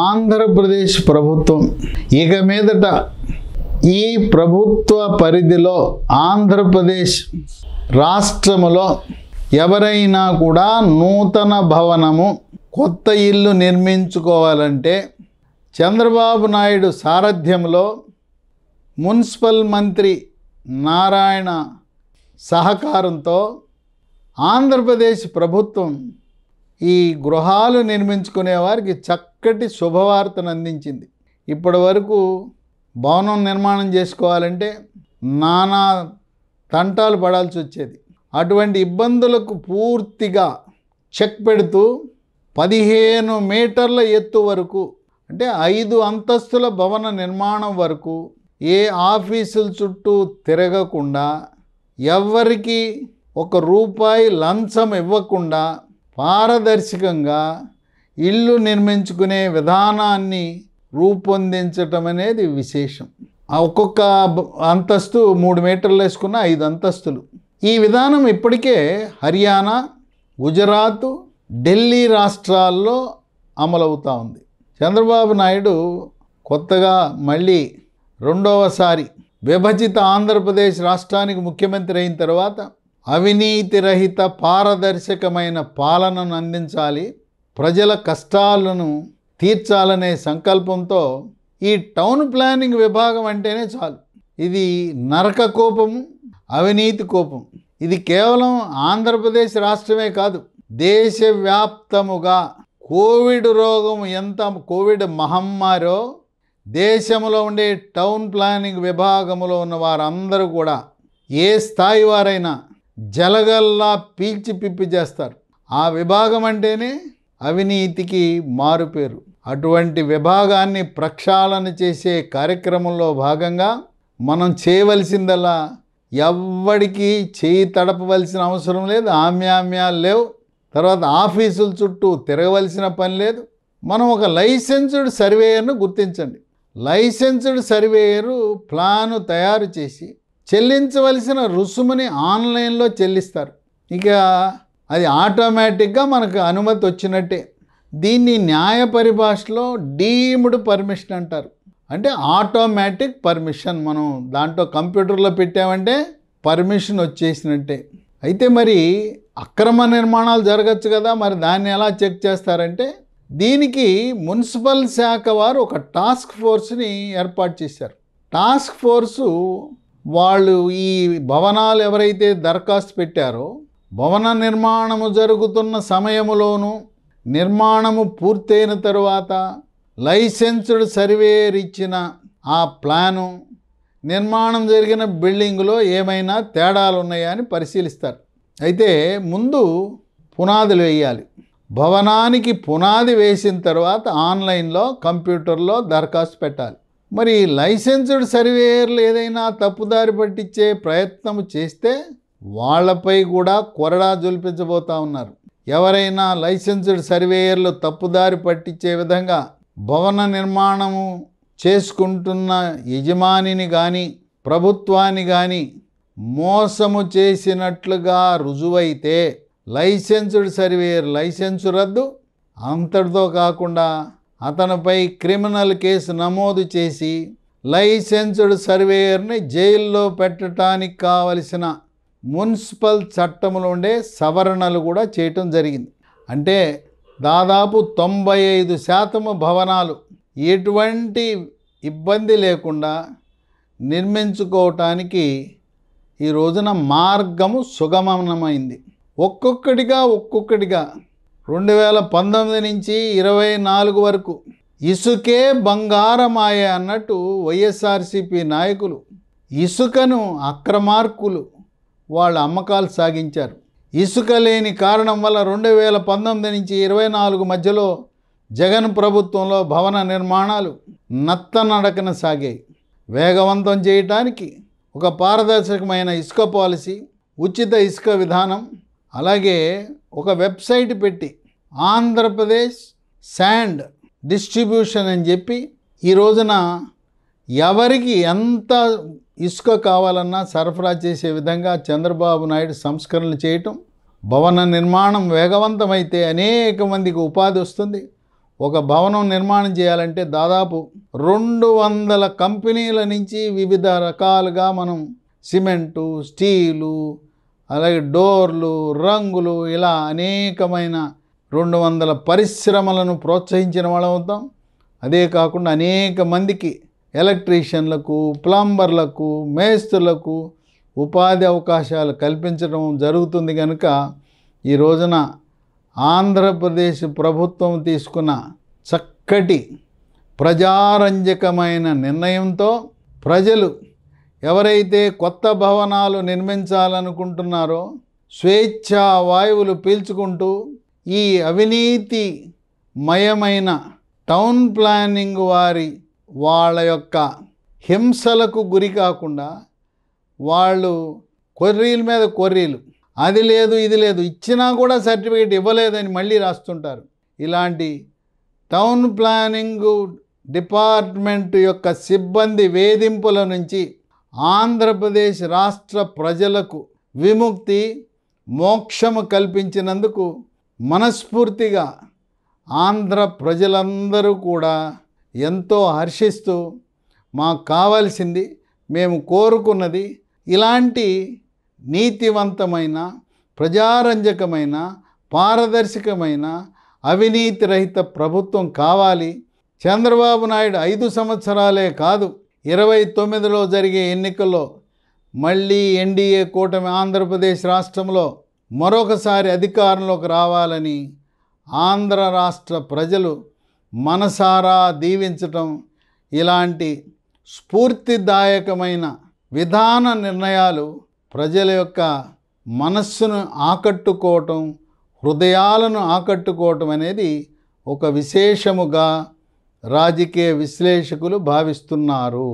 ఆంధ్రప్రదేశ్ ప్రభుత్వం ఇక మీదట ఈ ప్రభుత్వ పరిధిలో ఆంధ్రప్రదేశ్ రాష్ట్రములో ఎవరైనా కూడా నూతన భవనము కొత్త ఇల్లు నిర్మించుకోవాలంటే చంద్రబాబు నాయుడు సారథ్యంలో మున్సిపల్ మంత్రి నారాయణ సహకారంతో ఆంధ్రప్రదేశ్ ప్రభుత్వం ఈ గృహాలు నిర్మించుకునే వారికి చక్కటి శుభవార్తను అందించింది. ఇప్పటి వరకు భవనం నిర్మాణం చేసుకోవాలంటే నానా తంటాలు పడాల్సి వచ్చేది. అటువంటి ఇబ్బందులకు పూర్తిగా చెక్ పెడుతూ 15 మీటర్ల ఎత్తు వరకు అంటే 5 అంతస్తుల భవన నిర్మాణం వరకు ఏ ఆఫీసుల చుట్టూ తిరగకుండా ఎవ్వరికి ₹1 లంచం ఇవ్వకుండా పారదర్శకంగా ఇల్లు నిర్మించుకునే విధానాన్ని రూపొందించటం అనేది విశేషం. ఒక్కొక్క అంతస్తు 3 మీటర్లు వేసుకున్న 5 అంతస్తులు. ఈ విధానం ఇప్పటికే హర్యానా, గుజరాత్, ఢిల్లీ రాష్ట్రాల్లో అమలవుతూ ఉంది. చంద్రబాబు నాయుడు కొత్తగా మళ్ళీ రెండవసారి విభజిత ఆంధ్రప్రదేశ్ రాష్ట్రానికి ముఖ్యమంత్రి అయిన తర్వాత అవినీతి రహిత పారదర్శకమైన పాలనను అందించాలి, ప్రజల కష్టాలను తీర్చాలనే సంకల్పంతో ఈ టౌన్ ప్లానింగ్ విభాగం అంటేనే చాలు, ఇది నరక కోపము, అవినీతి కోపం. ఇది కేవలం ఆంధ్రప్రదేశ్ రాష్ట్రమే కాదు, దేశవ్యాప్తముగా కోవిడ్ మహమ్మారో దేశంలో ఉండే టౌన్ ప్లానింగ్ విభాగంలో ఉన్న వారందరూ కూడా ఏ స్థాయి వారైనా జలగల్లా పీల్చి పిప్పి చేస్తారు. ఆ విభాగం అంటేనే అవినీతికి మారుపేరు. అటువంటి విభాగాన్ని ప్రక్షాళన చేసే కార్యక్రమంలో భాగంగా మనం చేయవలసిందల్లా ఎవ్వడికి చేయి తడపవలసిన అవసరం లేదు, ఆమ్యామ్యాలు లేవు, తర్వాత ఆఫీసుల చుట్టూ తిరగవలసిన పని లేదు. మనం ఒక లైసెన్స్డ్ సర్వేయర్ను గుర్తించండి. లైసెన్స్డ్ సర్వేయరు ప్లాను తయారు చేసి చెల్లించవలసిన రుసుముని ఆన్లైన్లో చెల్లిస్తారు. ఇక అది ఆటోమేటిక్గా మనకు అనుమతి వచ్చినట్టే. దీన్ని న్యాయ పరిభాషలో డీమ్డ్ పర్మిషన్ అంటారు. అంటే ఆటోమేటిక్ పర్మిషన్. మనం దాంట్లో కంప్యూటర్లో పెట్టామంటే పర్మిషన్ వచ్చేసినట్టే. అయితే మరి అక్రమ నిర్మాణాలు జరగచ్చు కదా, మరి దాన్ని ఎలా చెక్ చేస్తారంటే దీనికి మున్సిపల్ శాఖ వారు ఒక టాస్క్ ఫోర్స్ని ఏర్పాటు చేశారు. టాస్క్ ఫోర్సు వాళ్ళు ఈ భవనాలు ఎవరైతే దరఖాస్తు పెట్టారో భవన నిర్మాణము జరుగుతున్న సమయములోను నిర్మాణము పూర్తయిన తరువాత లైసెన్స్డ్ సర్వేయర్ ఇచ్చిన ఆ ప్లాను నిర్మాణం జరిగిన బిల్డింగులో ఏమైనా తేడాలు ఉన్నాయా అని పరిశీలిస్తారు. అయితే ముందు పునాదులు వేయాలి. భవనానికి పునాది వేసిన తర్వాత ఆన్లైన్లో కంప్యూటర్లో దరఖాస్తు పెట్టాలి. మరి లైసెన్స్డ్ సర్వేయర్లు ఏదైనా తప్పుదారి పట్టించే ప్రయత్నం చేస్తే వాళ్ళపై కూడా కొరడా జొలిపించబోతా ఉన్నారు. ఎవరైనా లైసెన్స్డ్ సర్వేయర్లు తప్పుదారి పట్టించే విధంగా భవన నిర్మాణము చేసుకుంటున్న యజమానిని కానీ ప్రభుత్వాన్ని కానీ మోసము చేసినట్లుగా రుజువైతే లైసెన్స్డ్ సర్వేయర్ లైసెన్సు రద్దు, అంతటితో కాకుండా అతనిపై క్రిమినల్ కేసు నమోదు చేసి లైసెన్స్డ్ సర్వేయర్ని జైల్లో పెట్టడానికి కావలసిన మున్సిపల్ చట్టంలో ఉండే సవరణలు కూడా చేయటం జరిగింది. అంటే దాదాపు 95% భవనాలు ఎటువంటి ఇబ్బంది లేకుండా నిర్మించుకోవటానికి ఈ రోజున మార్గము సుగమమైంది. ఒక్కొక్కటిగా 2019 నుంచి 24 వరకు ఇసుకే బంగారమాయ అన్నట్టు వైఎస్ఆర్సీపీ నాయకులు ఇసుకను అక్రమార్కులు వాళ్ళ అమ్మకాలు సాగించారు. ఇసుక లేని కారణం వల్ల 2019 నుంచి 24 మధ్యలో జగన్ ప్రభుత్వంలో భవన నిర్మాణాలు నత్తనడకన సాగాయి. వేగవంతం చేయటానికి ఒక పారదర్శకమైన ఇసుక పాలసీ, ఉచిత ఇసుక విధానం, అలాగే ఒక వెబ్సైట్ పెట్టి ఆంధ్రప్రదేశ్ శాండ్ డిస్ట్రిబ్యూషన్ అని చెప్పి ఈ రోజున ఎవరికి ఎంత ఇసుక కావాలన్నా సరఫరా చేసే విధంగా చంద్రబాబు నాయుడు సంస్కరణలు చేయటం, భవన నిర్మాణం వేగవంతమైతే అనేక మందికి ఉపాధి వస్తుంది, ఒక భవనం నిర్మాణం చేయాలంటే దాదాపు 200 కంపెనీల నుంచి వివిధ రకాలుగా మనం సిమెంటు, స్టీలు, అలాగే డోర్లు, రంగులు, ఇలా అనేకమైన 200 పరిశ్రమలను ప్రోత్సహించిన వాళ్ళం అవుతాం. అదే కాకుండా అనేక మందికి ఎలక్ట్రీషియన్లకు, ప్లంబర్లకు, మేస్త్రులకు ఉపాధి అవకాశాలు కల్పించడం జరుగుతుంది. కనుక ఈ రోజున ఆంధ్రప్రదేశ్ ప్రభుత్వం తీసుకున్న చక్కటి ప్రజారంజకమైన నిర్ణయంతో ప్రజలు ఎవరైతే కొత్త భవనాలు నిర్మించాలనుకుంటున్నారో స్వేచ్ఛా వాయువులు పీల్చుకుంటూ ఈ అవినీతిమయమైన టౌన్ ప్లానింగ్ వాళ్ళ యొక్క హింసలకు గురి కాకుండా వాళ్ళు కొర్రీల మీద కొర్రీలు, అది లేదు ఇది లేదు, ఇచ్చినా కూడా సర్టిఫికేట్ ఇవ్వలేదని మళ్ళీ రాస్తుంటారు. ఇలాంటి టౌన్ ప్లానింగ్ డిపార్ట్మెంట్ యొక్క సిబ్బంది వేధింపుల నుంచి ఆంధ్రప్రదేశ్ రాష్ట్ర ప్రజలకు విముక్తి, మోక్షము కల్పించినందుకు మనస్ఫూర్తిగా ఆంధ్ర ప్రజలందరూ కూడా ఎంతో హర్షిస్తూ మాకు కావాల్సింది, మేము కోరుకున్నది ఇలాంటి నీతివంతమైన, ప్రజారంజకమైన, పారదర్శకమైన, అవినీతి రహిత ప్రభుత్వం కావాలి. చంద్రబాబు నాయుడు 5 సంవత్సరాలే కాదు, 29లో జరిగే ఎన్నికల్లో మళ్ళీ ఎన్డీఏ కూటమి ఆంధ్రప్రదేశ్ రాష్ట్రంలో మరొకసారి అధికారంలోకి రావాలని ఆంధ్ర రాష్ట్ర ప్రజలు మనసారా దీవించటం, ఇలాంటి స్ఫూర్తిదాయకమైన విధాన నిర్ణయాలు ప్రజల యొక్క మనస్సును ఆకట్టుకోవటం, హృదయాలను ఆకట్టుకోవటం అనేది ఒక విశేషముగా రాజకీయ విశ్లేషకులు భావిస్తున్నారు.